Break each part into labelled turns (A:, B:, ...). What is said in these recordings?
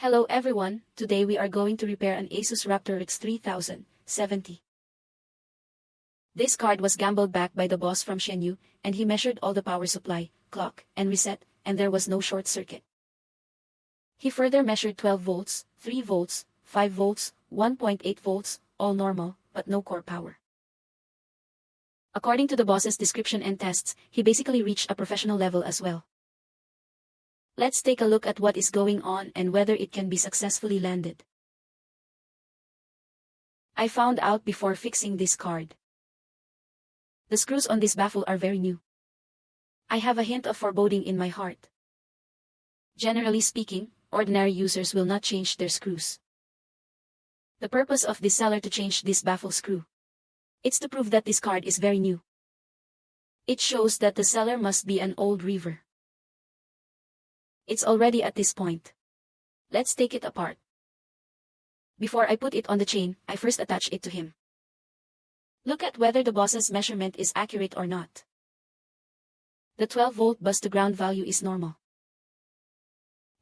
A: Hello everyone, today we are going to repair an Asus RTX 3070. This card was gambled back by the boss from Shenyu, and he measured all the power supply, clock, and reset, and there was no short circuit. He further measured 12 volts, 3 volts, 5 volts, 1.8 volts, all normal, but no core power. According to the boss's description and tests, he basically reached a professional level as well. Let's take a look at what is going on and whether it can be successfully landed. I found out before fixing this card. The screws on this baffle are very new. I have a hint of foreboding in my heart. Generally speaking, ordinary users will not change their screws. The purpose of this seller to change this baffle screw. It's to prove that this card is very new. It shows that the seller must be an old reaver. It's already at this point. Let's take it apart. Before I put it on the chain, I first attach it to him. Look at whether the boss's measurement is accurate or not. The 12-volt bus to ground value is normal.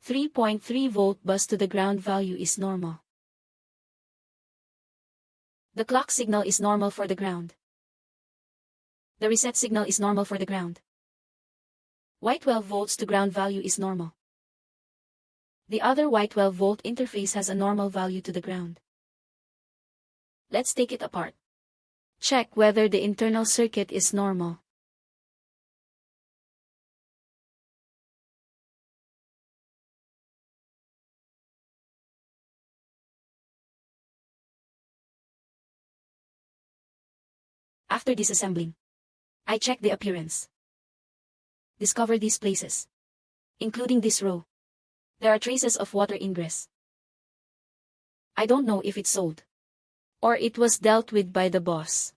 A: 3.3-volt bus to the ground value is normal. The clock signal is normal for the ground. The reset signal is normal for the ground. Y 12 volts to ground value is normal. The other Y 12 volt interface has a normal value to the ground. Let's take it apart. Check whether the internal circuit is normal. After disassembling, I check the appearance. Discover these places, including this row. There are traces of water ingress. I don't know if it's sold, or it was dealt with by the boss.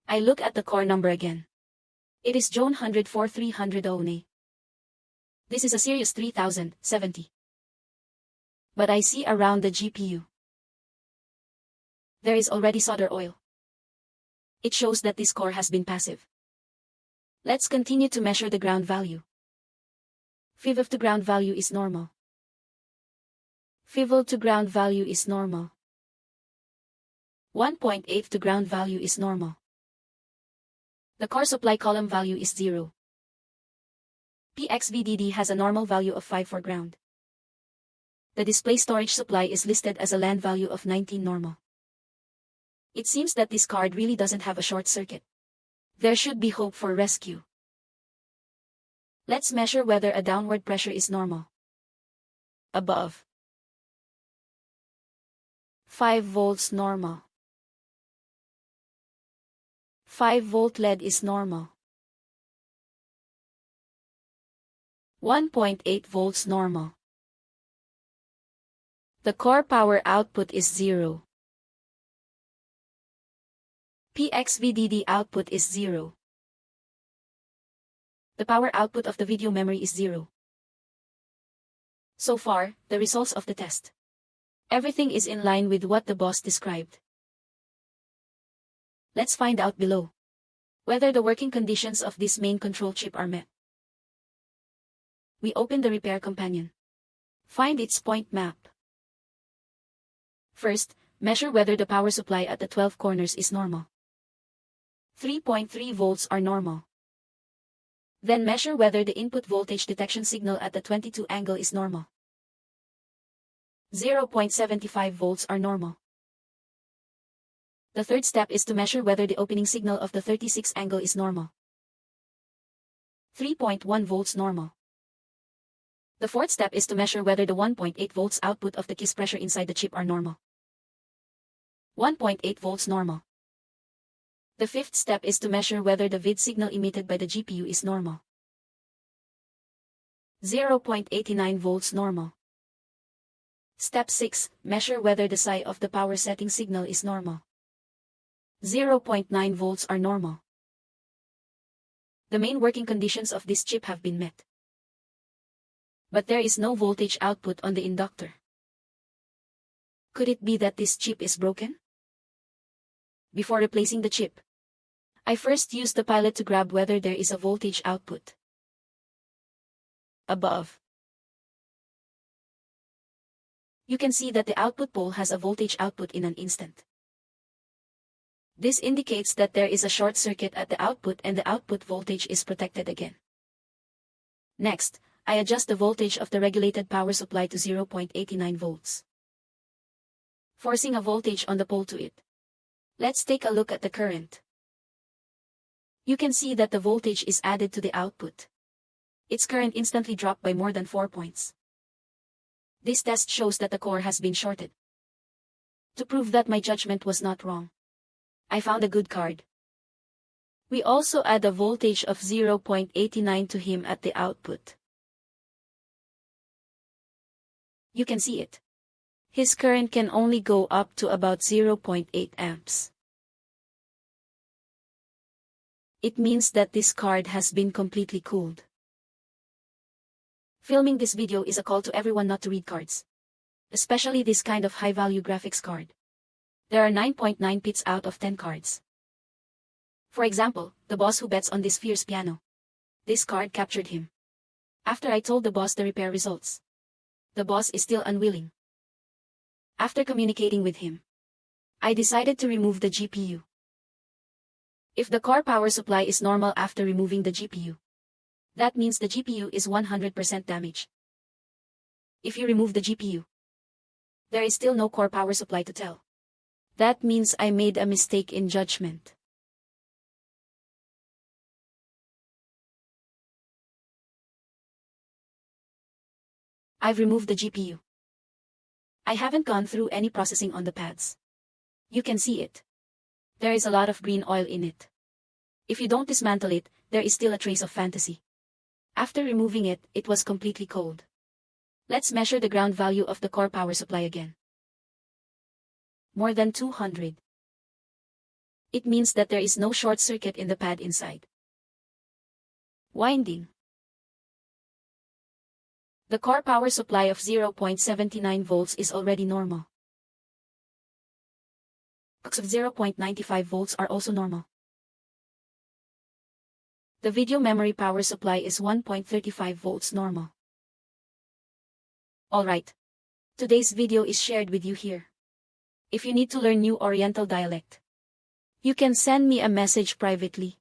A: I look at the core number again. It is Joan 104-300 This is a Series 3070. But I see around the GPU. There is already solder oil. It shows that this core has been passive. Let's continue to measure the ground value. FIVOL to ground value is normal. FIVOL to ground value is normal. 1.8 to ground value is normal. The core supply column value is 0. PXVDD has a normal value of 5 for ground. The display storage supply is listed as a LAN value of 19 normal. It seems that this card really doesn't have a short circuit. There should be hope for rescue. Let's measure whether a downward pressure is normal. Above. 5 volts normal. 5 volt LED is normal. 1.8 volts normal. The core power output is 0. PXVDD output is 0. The power output of the video memory is 0. So far, the results of the test. Everything is in line with what the boss described. Let's find out below whether the working conditions of this main control chip are met. We open the repair companion. Find its point map. First, measure whether the power supply at the 12 corners is normal. 3.3 volts are normal. Then measure whether the input voltage detection signal at the 22 angle is normal. 0.75 volts are normal. The third step is to measure whether the opening signal of the 36 angle is normal. 3.1 volts normal. The fourth step is to measure whether the 1.8 volts output of the kiss pressure inside the chip are normal. 1.8 volts normal. The fifth step is to measure whether the vid signal emitted by the GPU is normal. 0.89 volts normal. Step 6. Measure whether the psi of the power setting signal is normal. 0.9 volts are normal. The main working conditions of this chip have been met. But there is no voltage output on the inductor. Could it be that this chip is broken? Before replacing the chip, I first use the pilot to grab whether there is a voltage output. above. You can see that the output pole has a voltage output in an instant. This indicates that there is a short circuit at the output and the output voltage is protected again. Next, I adjust the voltage of the regulated power supply to 0.89 volts, forcing a voltage on the pole to it. Let's take a look at the current. You can see that the voltage is added to the output. Its current instantly dropped by more than 4 points. This test shows that the core has been shorted. To prove that my judgment was not wrong, I found a good card. We also add a voltage of 0.89 to him at the output. You can see it. His current can only go up to about 0.8 amps. It means that this card has been completely cooled. Filming this video is a call to everyone not to read cards, especially this kind of high-value graphics card. There are 9.9 pits out of 10 cards. For example, the boss who bets on this fierce piano. This card captured him. After I told the boss the repair results, the boss is still unwilling. After communicating with him, I decided to remove the GPU. If the core power supply is normal after removing the GPU, that means the GPU is 100% damaged. If you remove the GPU, there is still no core power supply to tell. That means I made a mistake in judgment. I've removed the GPU. I haven't gone through any processing on the pads. You can see it. There is a lot of green oil in it. If you don't dismantle it, there is still a trace of fantasy. After removing it, it was completely cold. Let's measure the ground value of the core power supply again. More than 200. It means that there is no short circuit in the pad inside. Winding. The core power supply of 0.79 volts is already normal. Clocks of 0.95 volts are also normal. The video memory power supply is 1.35 volts normal. Alright. Today's video is shared with you here. If you need to learn new Oriental dialect, you can send me a message privately.